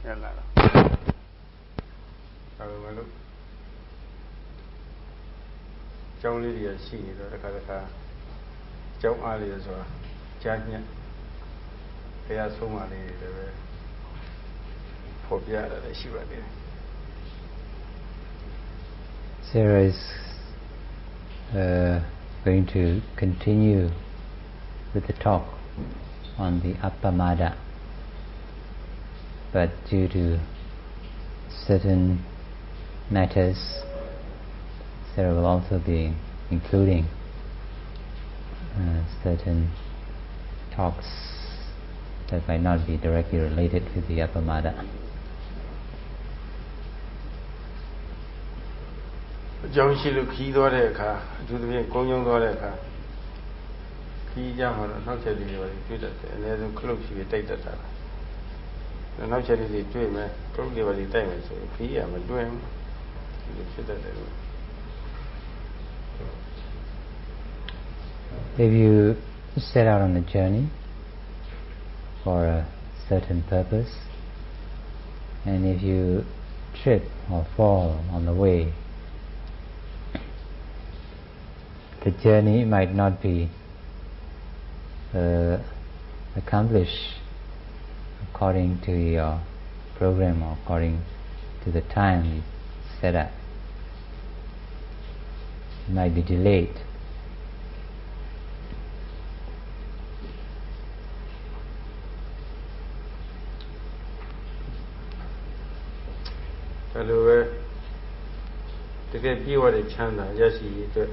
ရလာတော့ဒါပေမဲ့လို့ကျောင်းလေးတွေရှိနေတော့တစ်ခါကျောင်းအားလေးဆိုတာကြားညက်ဘုရားဆုံးမလေးတွေလည်းပဲဖော်ပြရတာလည်းရှိပါတယ် Sarah is going to continue with the talk on the Appamada, but due to certain matters, Sarah will also be including certain talks that might not be directly related with the Appamada. အကြောင်းရှိလို့ခီးသွားတဲ့အခါအထူးသဖြင့်ကုန်းကျုံသွားတဲ့အခါခီးကြမှာတော့နောက်ချက်လေးတွေတွေ့တတ်တယ်အနည်းဆုံးခလုတ်ရှိပြီးတိုက်တတ်တာနောက်ချက်လေးတွေတွေ့မယ်ခလုတ်တွေပါလိတိုက်မယ်ဆိုရင်ခီးရမတွင်းဘူးဒီဖြစ်တတ်တယ်လို့ If you set out on a journey for a certain purpose, and if you trip or fall on the way, the journey might not be accomplished according to your program or according to the time you set up. It might be delayed. Hello, တကယ်ပြေဝတဲ့ချမ်းသာရရှိရေးအတွက်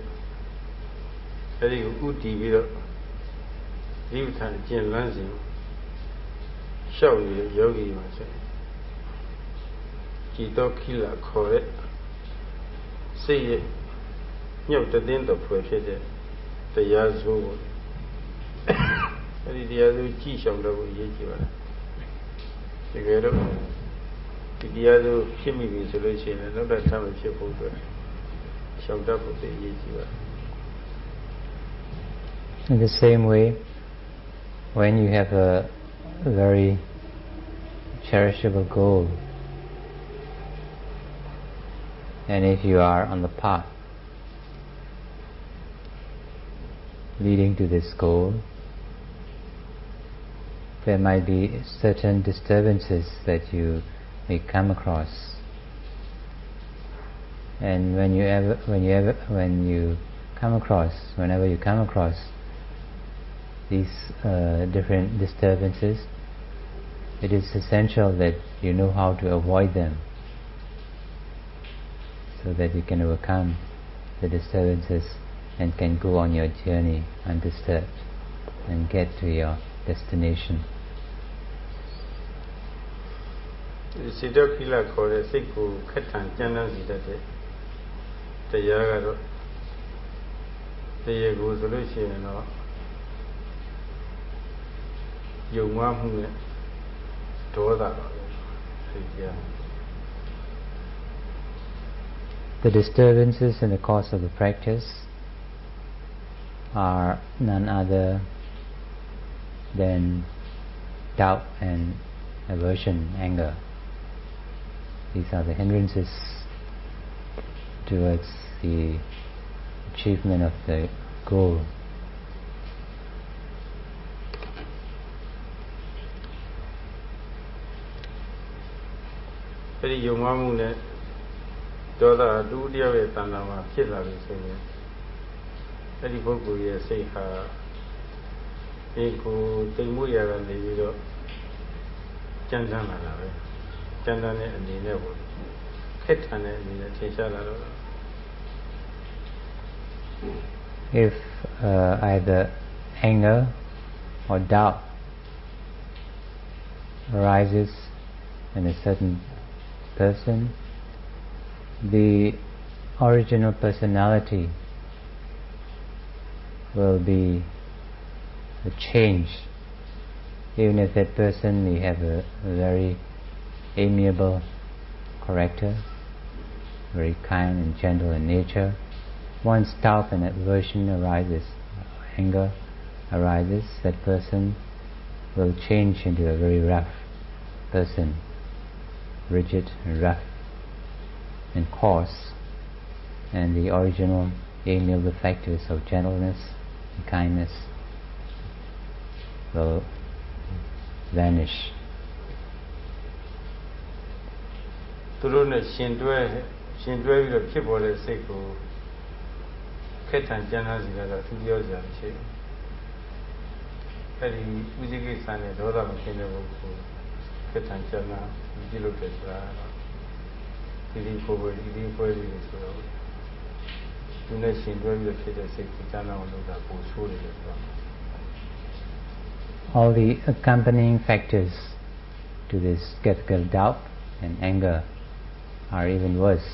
အဲဒီကိုဥတည်ပြီးတော့ဒီဥထာကျင့်လန်းစဉ်ရှောက်နေတဲ့ယောဂီမှာဆိုရင်ကြည်တော့ခိလာခေါ်တဲ့စိတ်ရဲ့ညှောက်တဲ့တင်းတော်ဖွယ်ဖြစ်တဲ့တရားစိုးကိုအဲဒီတရားစိုးကြည်ရှောင်တော့ကိုရေးကြည့်ပါလားတကယ်တော့ဒီတရားစိုးဖြစ်မိပြီဆိုလို့ရှိရင်နောက်တော့ထပ်မဖြစ်ဖို့အတွက်ရှောင်တတ်ဖို့တည်းရေးကြည့်ပါ In the same way, when you have a very cherishable goal, and if you are on the path leading to this goal, there might be certain disturbances that you may come across, and whenever you come across these different disturbances, it is essential that you know how to avoid them so that you can overcome the disturbances and can go on your journey undisturbed and get to your destination. စိတ်တော်ခိလခေါ်တဲ့စိတ်ကိုခက်ထန်ကြမ်းတမ်းစေတတ်တဲ့တရားကတော့တရားကိုဆိုလို့ရှိရင်တော့ယုံမှမှုနဲ့ဒေါသပါပဲသိကြ The disturbances in the course of the practice are none other than doubt and aversion, anger. These are the hindrances towards the achievement of the goal. အဲဒီယုံမှမှုနဲ့ဒေါသတူတယောက်ရဲ့တဏ္ဍာမှာဖြစ်လာပြီဆိုရင်အဲဒီပုဂ္ဂိုလ်ရဲ့စိတ်ဟာဒီကိုတိမ်မှုရတာနေပြီးတော့ကြမ်းတမ်းလာတာပဲကြမ်းတမ်းတဲ့အနေနဲ့ပေါ့ခက်ထန်တဲ့အနေနဲ့ထင်ရှားလာတော့ If either anger or doubt arises in a certain person, the original personality will be changed. Even if that person may have a very amiable character, very kind and gentle in nature, once doubt and aversion arises, anger arises, that person will change into a very rough person rigid and rough and coarse, and the original amiable factors of gentleness and kindness will vanish. သူတို့နဲ့ရှင်တွဲပြီးတော့ဖြစ်ပေါ်တဲ့စိတ်ကိုခက်ထန်ကြမ်းတမ်းစီကတော့သူပြောစရာမရှိဘူးအဲ့ဒီဥစိကိစ္စနဲ့ဒေါသမခင်တဲ့ပုဂ္ဂိုလ်ခက်ထန်ကြမ်းတမ်းပြုလုပ်တယ်ဆိုတာဒီကိုယ်ပဲဒီပွဲလေးဆိုတော့သူနဲ့ရှင်တွဲပြီးတော့ဖြစ်တဲ့စိတ်ကိုကြမ်းတမ်းအောင်လုပ်တာပိုဆိုးတယ်ဆိုတော့ All the accompanying factors to this skeptical doubt and anger are even worse.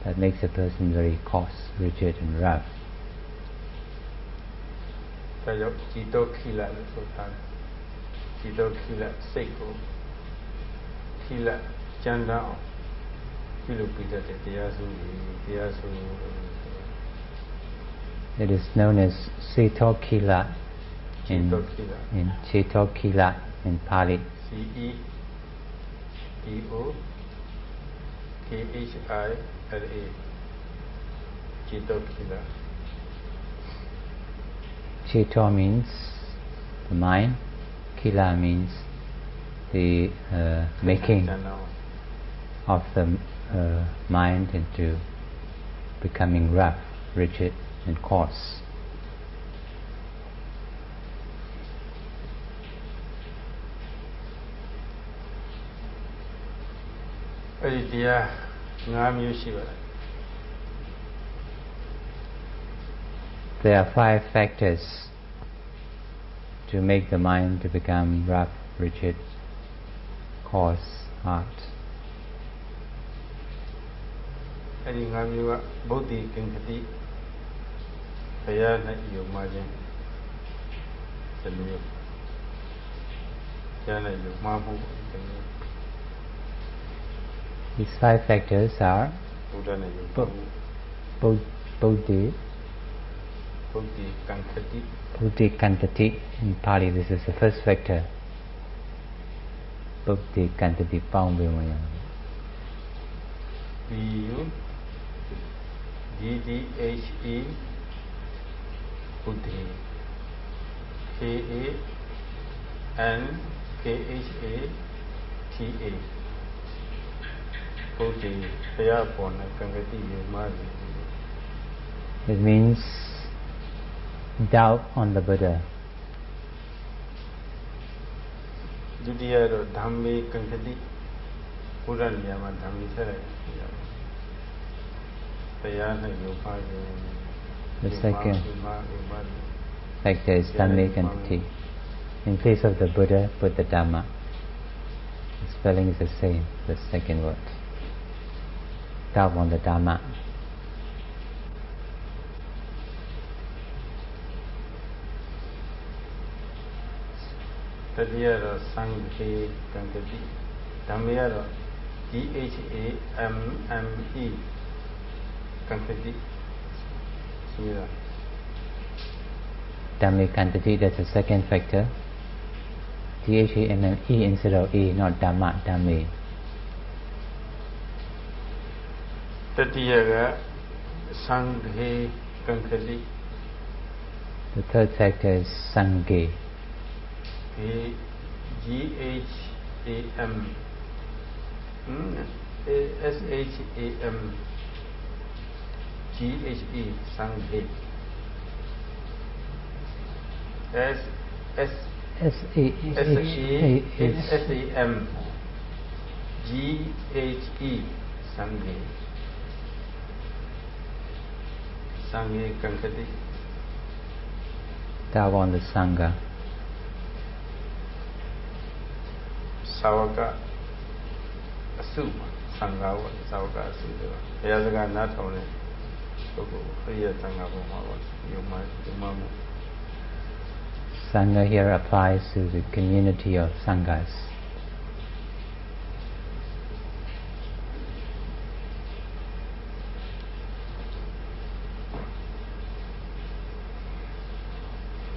That makes a person very coarse, rigid and rough. ဒါကြောင့်จิตခိလလို့ဆိုတာจิตခိလစိတ်ကိုခိလကြမ်းတမ်းအောင်ပြုလုပ်ပြီးတဲ့တရားစုတရားစု It is known as Cetokila in Cetokila in Pali. C-E-T-O-K-H-I-L-A Cetokila. Ceto means the mind, Kila means the making of the mind into becoming rough, rigid and coarse. There are 5 factors to make the mind to become rough, rigid, coarse, hard. အဲ့ဒီ5မျိုးကဗုဒ္ဓကင်္ခတိဘုရား၌ယုံမှခြင်းတစ်မျိုးဘုရား၌ယုံမှမှုတစ်မျိုး These 5 factors are Buddhi Kantati. In Pali, this is the first factor. Buddhi Kantati Paumvimaya. B-U-D-D-H-E Buddhi K-A-N-K-H-A-T-A It means doubt on the Buddha. The second factor is Dhamme Kantati. In place of the Buddha, put the Dhamma. The spelling is the same, the second word. Doubt on the Dhamma. Tadiyaro Sanghe Kantati. Dhammeyaro D-H-A-M-M-E Kantati. Dhamme Kantati, that's the second factor. D-H-A-M-M-E instead of E, not Dhamma, Dhamme. Tatiyaga Sanghe Kantati. The third factor is Sanghe. G-H-A-M S-H-A-M G-H-E Sanghe S-A-M G-H-E Sanghe Sanghe Kantati. Doubt on the Sangha. Savaka Asu Sangha Savaka Asu Yazaga Natone Riya Sangha Yumamu. Sangha here applies to the community of Sanghas.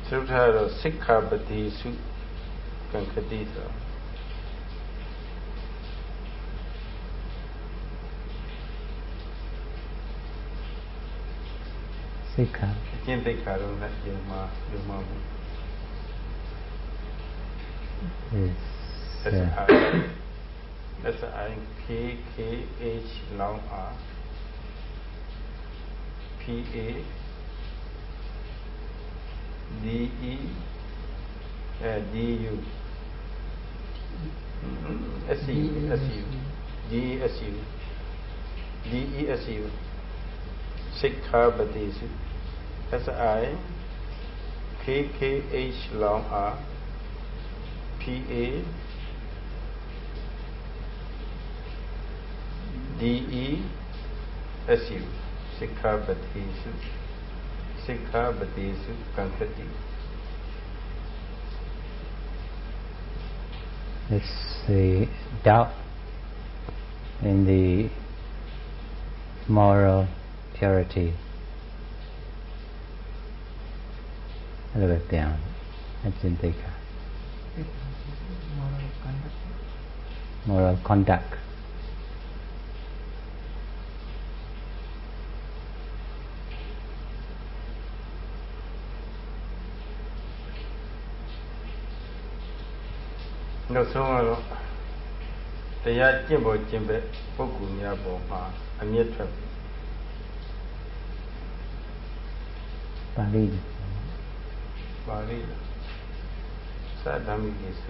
Sutta Sikkhabati Su Kankati. Sikha. ကျင့်သိက္ခာတော့နဲ့ယုံမှာမှု Is SIKKH long R PA DE DU DESU Sikkhapadesu SIKKH long R PA DESU Sikkhapadesu Kankati. It's the doubt in the moral purity. A little bit down. That's in Dika. Moral conduct. No, so they are Jimbo Jimbe, Pokunya Boma, and yet Pali. Sadami is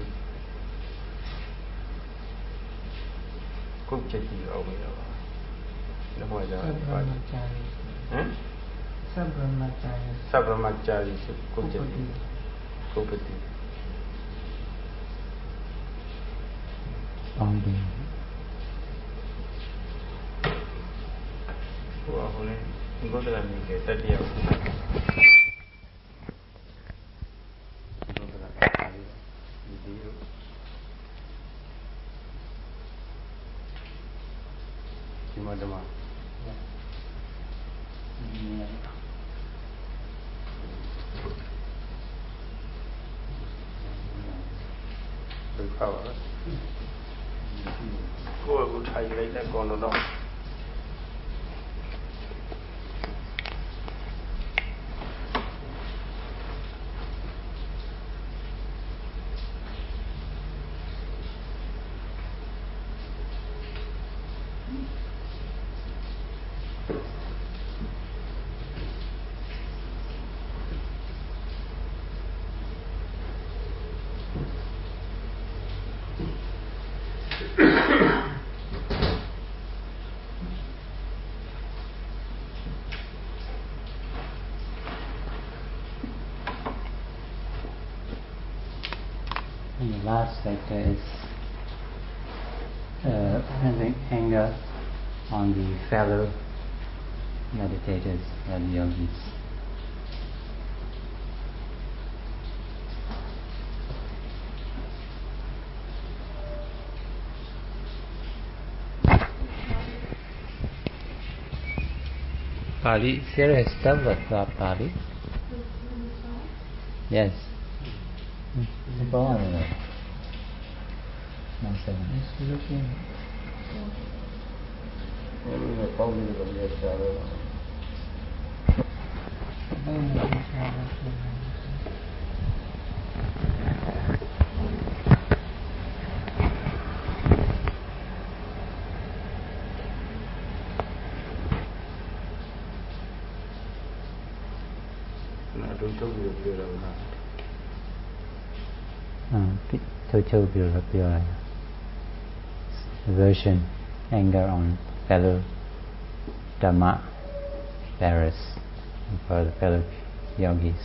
cook checky over the Sabramachari, Kupati. Bombing. Go to the Mika, 30 years. Madama. The power. Go try like that, go on. And the last factor is having anger on the fellow meditators and yogis. Pali, serious stuff about Pali? Yes. Go on. Aversion, anger on fellow Dhamma bearers, and for the fellow yogis.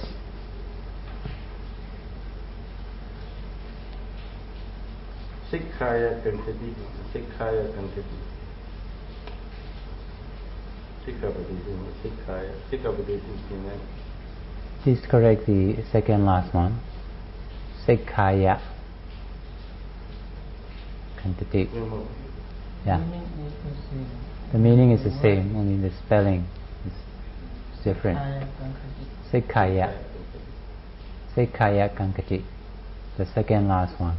Sikkhaya Kankati. Please correct the second last one. Sikkhaya Kantati. Yeah. The meaning is the same, only the spelling is different. Sikkhaya Kankati. The second last one.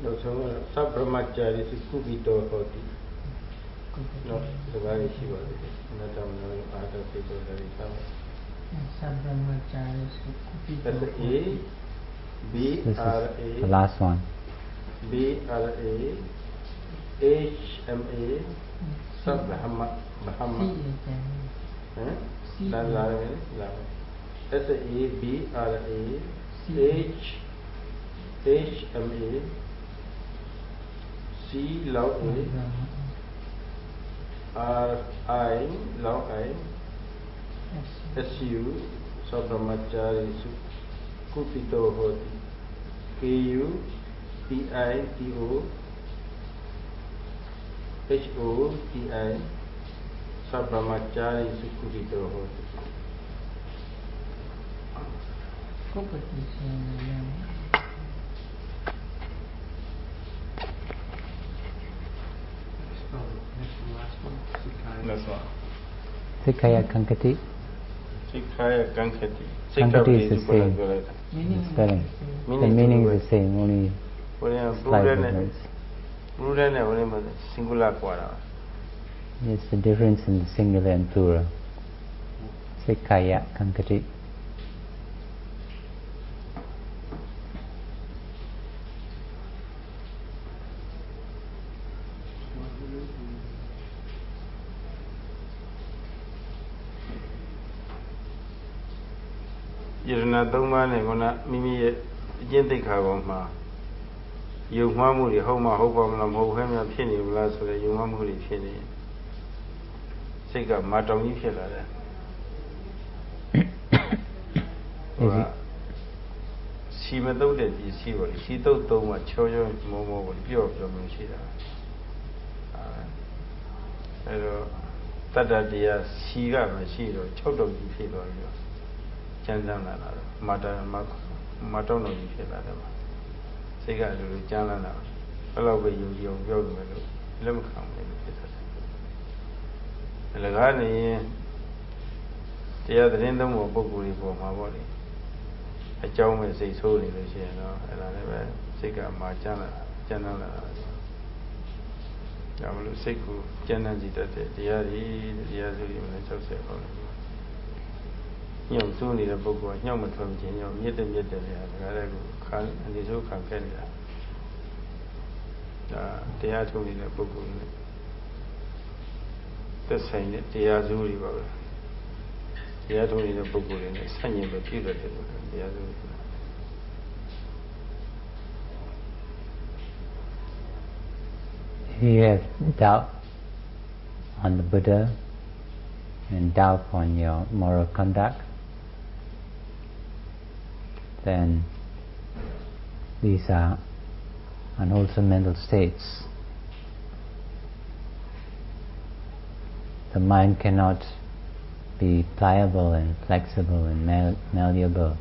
Sabramachari Kupito Hoti. No, the very she was not a art of people very power. That's A, B, This R, is A, the last one. B, R, A, H, M, A, Sub Bahama, Bahama. That's A, B, R, A, H, H, M, A, C, Lao A, R, I, Lao I, S, U, Sabramachari, Kupito Hoti, K, U, P, I, T, O, H, O, T, I, Sabramachari, Kupito Hoti. Last one. Sikkaya Kankati. Sikkaya Kankati. Kankati is the same. The spelling. The meaning is the same, only slight difference. Singular quara. It's the difference in the singular and plural. Sikkaya Kankati. Yirna Doma Negona, Mimi Jentikavoma. You mamuri, Homa, Hobam, Moham, Penny, last with a Yumamuri Penny. Sika Matom Yifela. She met out that you see what she told Doma, Choyo, Momo, with pure of your Mushida. Tata dear, she got my sheet or choked of the feet or you. Chandana, Matono, you feel that. Sega to Janana. Allow you, let me come in. The Lagani, the other end of more book for my body. A chow may say so in the share, and I never Sega Janana. I will say, Jananji, the Yari, the Yazuri, and the Joseph. Young soon in a book or young from Jim, yet and the so can Canada. They are told in a book. The same, they are Zuri. They are told in a book in a sunny but Peter. They are If you have doubt on the Buddha and doubt on your moral conduct, then these are unwholesome mental states. The mind cannot be pliable and flexible and malleable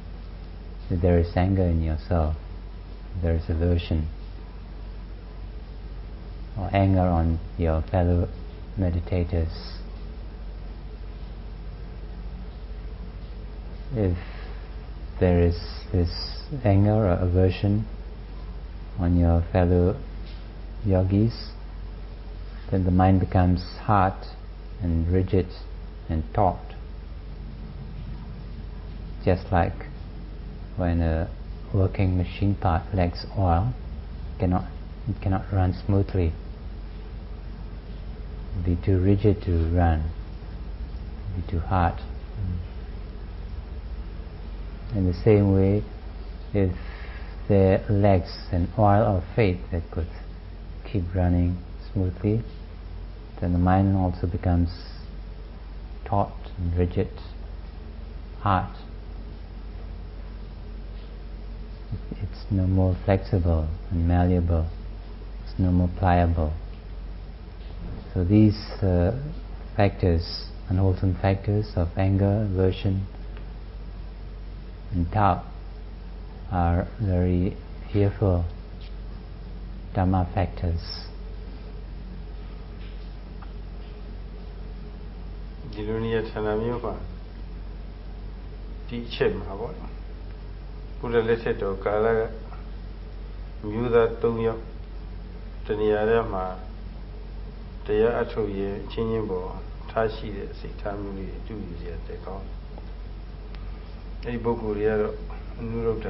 if there is anger in yourself, if there is aversion or anger on your fellow meditators. If there is this anger or aversion on your fellow yogis, then the mind becomes hard and rigid and taut. Just like when a working machine part lacks oil, it cannot run smoothly. It would be too rigid to run, it would be too hard. In the same way, if there lacks an oil of faith that could keep running smoothly, then the mind also becomes taut and rigid, hard. It's no more flexible and malleable, it's no more pliable. So these factors, unwholesome factors of anger, aversion, and doubt are very fearful Dhamma factors. Dilunia Tanamiopa teach him about put a letter to Kala Muda Tumyo Taniarama တရားအထုတ်ရဲ့ချင်းချင်းပေါ်ထားရှိတဲ့စိတ်ထားမျိုးလေးတွေတူယူစေတဲ့ကောင်းအဲ့ဒီပုဂ္ဂိုလ်တွေကတော့အနုရုဒ္ဓ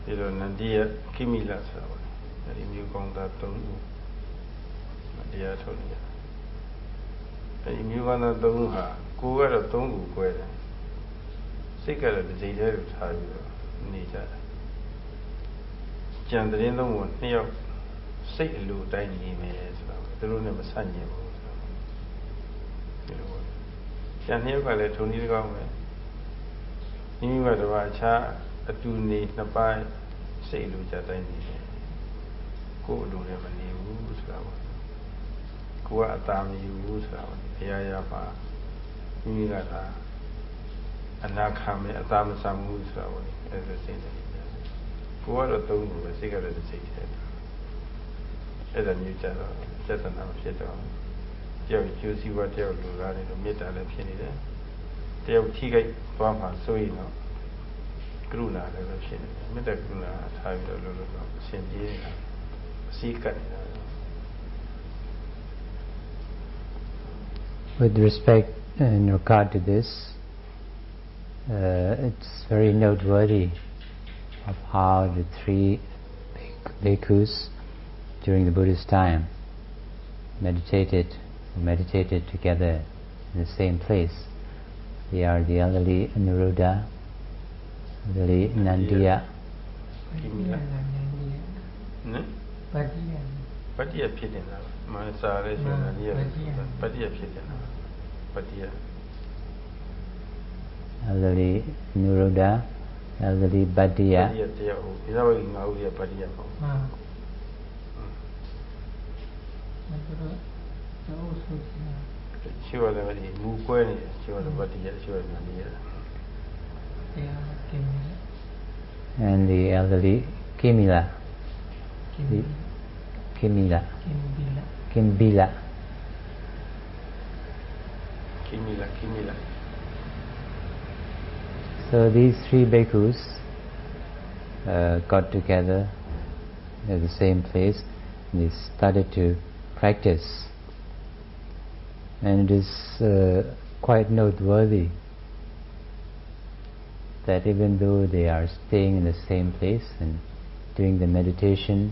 ပြီးတော့နန္ဒီယခိမိလဆိုတာပေါ့အဲ့ဒီမျိုးကောင်းသား၃ဦးတရားထုတ်နေကြအဲ့ဒီမျိုးကောင်းသား၃ဦးဟာကိုယ်ကတော့၃ခု꿰တယ်စိတ်ကတော့ဒီစိတ်ထဲကိုထားပြီးတော့နေကြတယ်ကြံတဲ့ရင်သုံးကို2ယောက်စိတ်အလိုတိုင်းနေမယ်ဆိုတော့သူတို့နဲ့မဆန့်ကျင်ဘူးဆိုတော့ဒီလိုပေါ့ကြံ2ယောက်ကလည်းထုံနည်းတကောင်းပဲမိမိကတော့အခြားအတူနေနှစ်ပိုင်းစိတ်လိုကြတိုင်းနေတယ်ကိုယ်အလိုနဲ့မနေဘူးဆိုတာပေါ့ကိုယ်ကအတာမယူဘူးဆိုတာပေါ့တရားရပါမိမိကသာအနာခံမဲ့အတာမဆံဘူးဆိုတာပေါ့အဲ့ဒါစိတ်နေတယ်ကိုယ်ကတော့သုံးခုပဲစိတ်ကတော့စိတ်ထဲအဲ့ဒါမျိုးကြတော့စေတနာမဖြစ်တော့တယောက်ကျိုးစည်းဝါးတယောက်လူကားနေတော့မေတ္တာလည်းဖြစ်နေတယ်တယောက်ထိခိုက်သွားမှဆိုရင်တော့ကရုဏာလည်းဖြစ်နေတယ်မေတ္တာကရုဏာထားပြီးတော့လို့တော့အရှင်ကြီးနေတာအစည်းကပ်နေတာ With respect in regard to this, it's very noteworthy of how the three bhikkhus during the Buddha's time meditated together in the same place. They are the elderly Anuruddha, elderly Nandiya. Patiyaဖြစ်နေတာမနစာလေးရှင်Nandiya Patiyaဖြစ်နေတာPatiya elderly Anuruddha, elderly Bhaddiya. Patiya တရားဟုတ်ဒီလိုငါဦးရ Patiya ပေါ့ရှိရလည်းဒီမူကွဲနေတယ်ရှိရလည်းPatiyaရှိရလည်းNandiya and the elderly Kimbila. So these three bhikkhus got together at the same place and they started to practice, and it is quite noteworthy that even though they are staying in the same place and doing the meditation,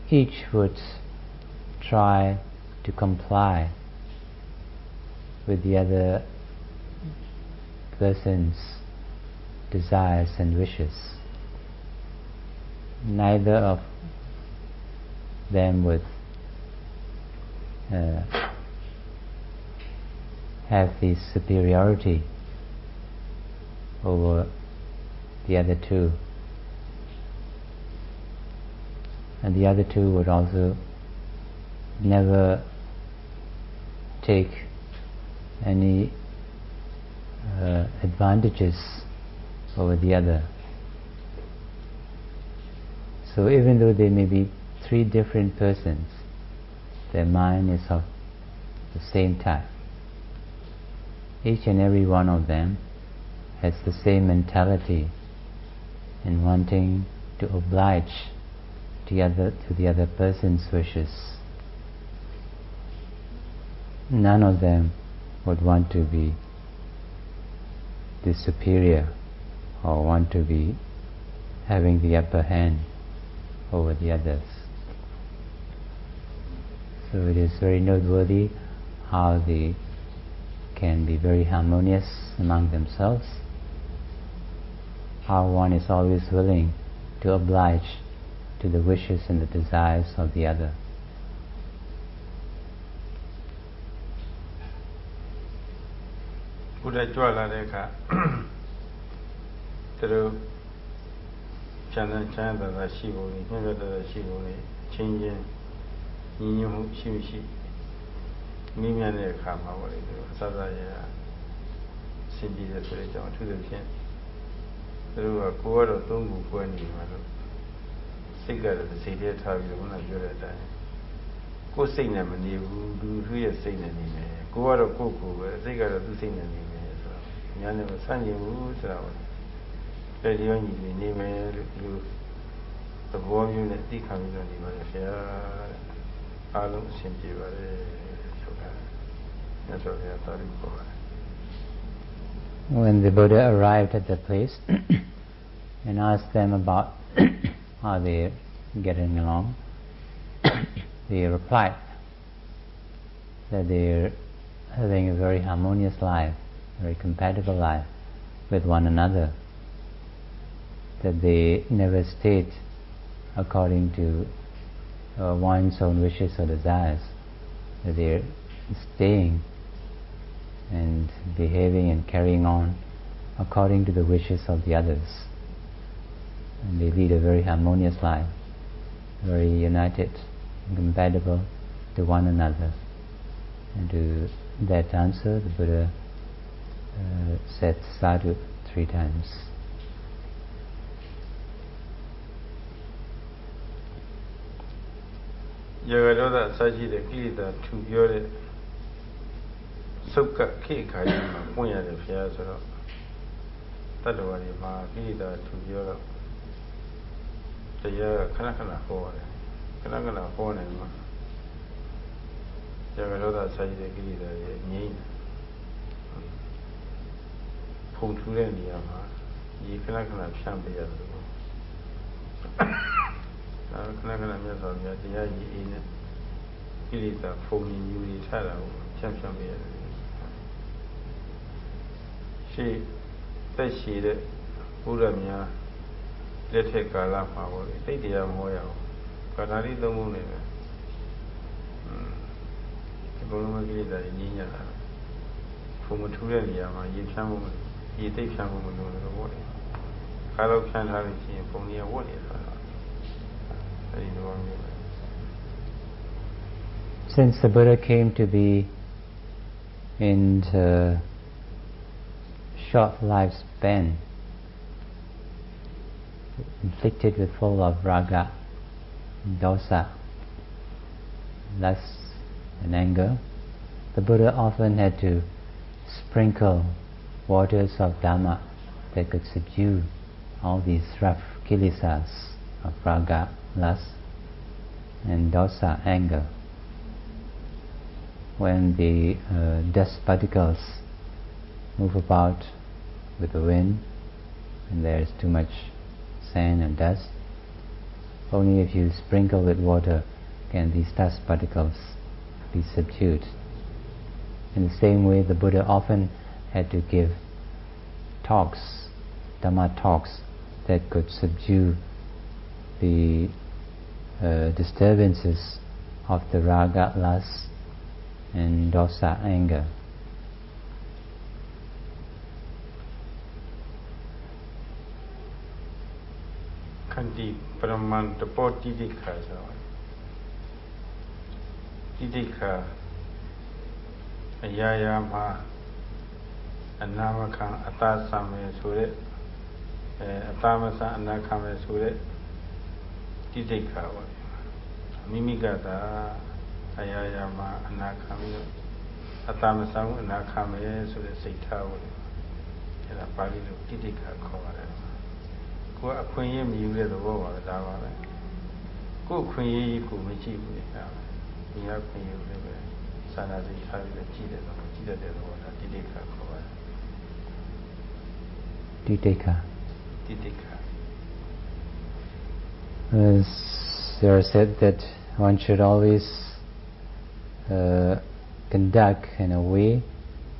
each would try to comply with the other person's desires and wishes. Neither of them would have the superiority over the other two, and the other two would also never take any advantages over the other. So even though they may be three different persons, their mind is of the same type. Each and every one of them has the same mentality in wanting to oblige to the other person's wishes. None of them would want to be the superior or want to be having the upper hand over the others. So it is very noteworthy how they can be very harmonious among themselves, how one is always willing to oblige to the wishes and the desires of the other. Buddha ကြွလာတဲ့အခါသူတို့ချမ်းသာရှိပုံနဲ့မြတ်တာရှိပုံနဲ့ချင်းချင်းညီညွတ်မှုရှိမရှိမိမြတ်တဲ့အခါမှာပေါ့လေသူအစစရဆင်ပြေတဲ့ဆိုတဲ့အကြောင်းအထူးသဖြင့်သူတို့ကကိုယ်ကတော့သုံးခု꿰နေမှာလို့စိတ်ကတော့စိတ်ထဲထားပြီးတော့ခုနပြောတဲ့အတိုင်းကိုယ်စိတ်နဲ့မနေဘူးလူသူရဲ့စိတ်နဲ့နေမယ်ကိုယ်ကတော့ကိုယ်ကိုယ်ပဲစိတ်ကတော့သူ့စိတ်နဲ့နေမယ်ဆိုတော့ညာနဲ့မဆန့်ကျင်ဘူးဆိုတော့အဲဒီရောညီနေမယ်လို့ဒီလိုသဘောမျိုးနဲ့သိခံပြီးတော့နေပါလေဆရာ အားလုံးအဆင်ပြေပါတယ်ဆိုတာမြတ်စွာဘုရားသာဓုခေါ်ပါတယ် When the Buddha arrived at the place and asked them about how they're getting along, they replied that they're having a very harmonious life, very compatible life with one another, that they never stayed according to one's own wishes or desires, that they're staying and behaving and carrying on according to the wishes of the others. And they lead a very harmonious life, very united and compatible to one another. And to that answer, the Buddha said sadhu 3 times. Yagadoda Sajida Kilita to Yore Sukka Kikayama Punya de Fiasro Tadwari Ma Kilita to Yoro the Yaga Kanakana Hore Kanakana Hone Yagadoda Sajida Kilita Yin Punturendiama Yi Kanakana Shambia Kanakana Mesa Yaji in Kilita Fomi Yuri Tara Champion. She said she the Buddha let her Kala Power, take the Amoya, Kanari the moon. The Boloma Gilida in Nina from Tureliama, Yam, he takes some woman on the water. Kalo can have it from near water. Since the Buddha came to be in short lifespan, inflicted with full of raga, dosa, lust and anger, the Buddha often had to sprinkle waters of Dhamma that could subdue all these rough kilesas of raga, lust and dosa, anger. When the dust particles move about with the wind and there is too much sand and dust, only if you sprinkle with water can these dust particles be subdued. In the same way, the Buddha often had to give talks, Dhamma talks, that could subdue the disturbances of the raga, lust and dosa, anger. Kanti Brahman the body Didika Didika Ayayama Anamakan Atasame Sure Atamasa Anakame Sure Didika Mimigata Ayayama Anakame Atamasa Anakame Sure Sita and a Pali Didika cover. Go a queen, you get the war of the Go queen, you could be cheap with it now. We have queen, you live Sana the cheated on the Didika cover. Didika. There said that one should always conduct in a way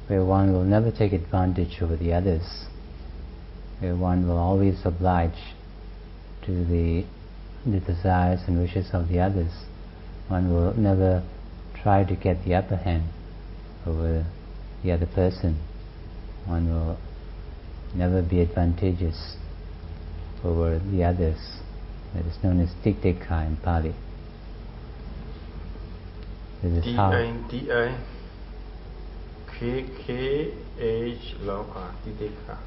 where one will never take advantage over the others, where one will always oblige to the desires and wishes of the others. One will never try to get the upper hand over the other person. One will never be advantageous over the others. That is known as Tiktika in Pali. This is how D-I-D-I-K-K-H Loka Tiktika.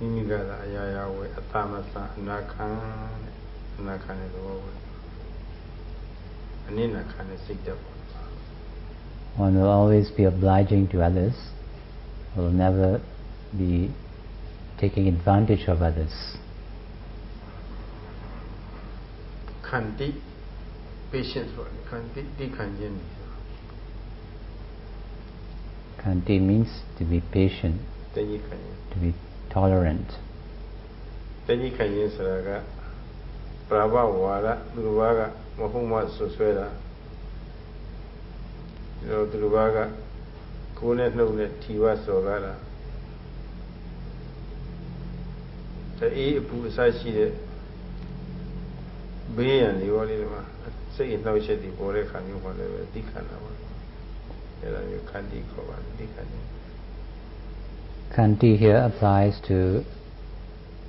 Mimigala Ayaya way Atamasa Nakan Nakan is over. Anina can seek the one will always be obliging to others, will never be taking advantage of others. Khandi patience Khandi Khanjin. Khanti means to be patient, to be tolerant. Tenyi Khanjin Saraga Prabha Wara Duruvaga Mahuma Suswera Duruvaga Kunet Nunet Tiva Sogara the E Pusashi Bayan, the Olima, say it now, said the Bore Kanu, whatever, Dikana. You can't Khanti here applies to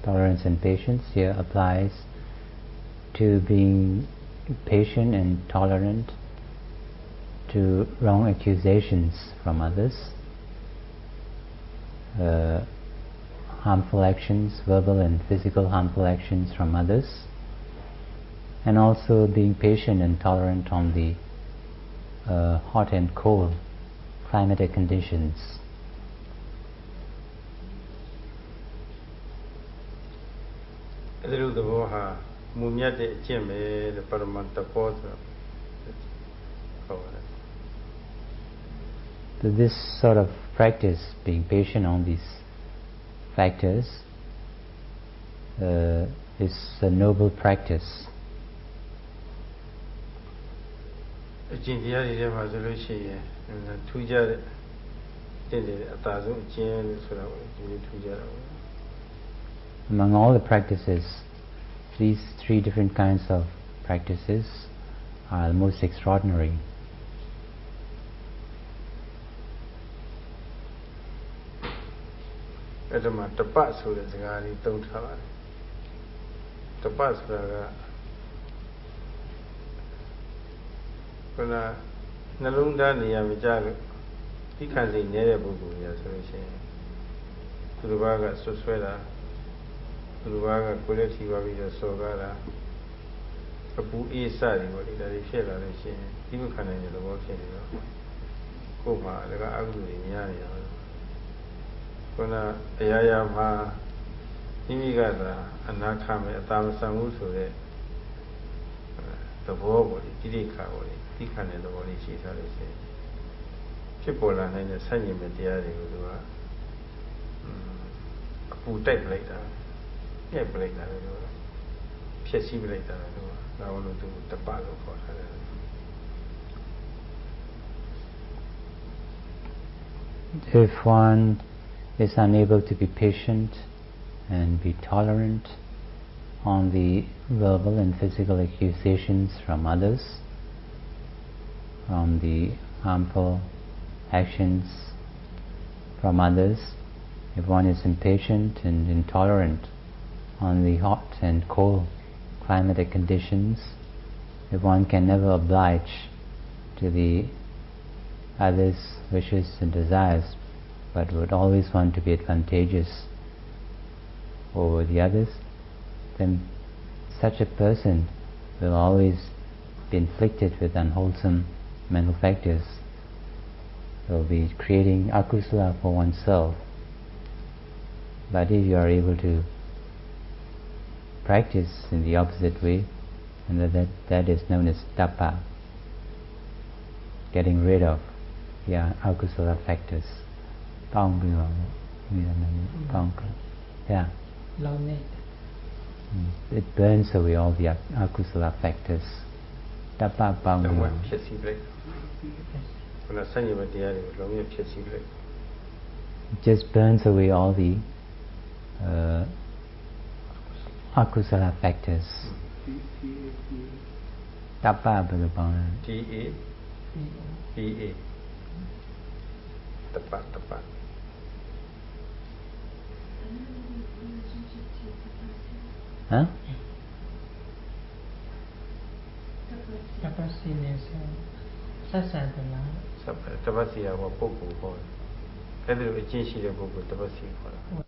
tolerance and patience. Here applies to being patient and tolerant to wrong accusations from others, harmful actions, verbal and physical harmful actions from others, and also being patient and tolerant on the hot and cold climatic conditions. So this sort of practice, being patient on these factors, is a noble practice. Among all the practices, these three different kinds of practices are the most extraordinary. Nalunda Niyamijago, he can see near Bugu, yes, Kurubaga, Susweda, Kurubaga, Kuleti, Wabija, Sogara, a Pu E Sadi, what did I feel? People can enter the walking. Kuma, the Agu in Yaya. Kuna Ayama, Imigata, and Nakame, a Tamasamu to the war, Tidika. He can the body she has said. People are in the same material who take later. Yeah, break that. Pessy later. I want to do the bag for her. If one is unable to be patient and be tolerant on the verbal and physical accusations from others, from the harmful actions from others, if one is impatient and intolerant on the hot and cold climatic conditions, if one can never oblige to the others' wishes and desires, but would always want to be advantageous over the others, then such a person will always be inflicted with unwholesome mental factors. Will be creating akusala for oneself. But if you are able to practice in the opposite way, and that is known as tapa, getting rid of the akusala factors. Yeah. It burns away all the akusala factors. Tapa it just burns away all the akusala factors. Tapa T-A P-A Tapa Huh? Tapasi is a Poku. Every change is a Poku, Tapasi.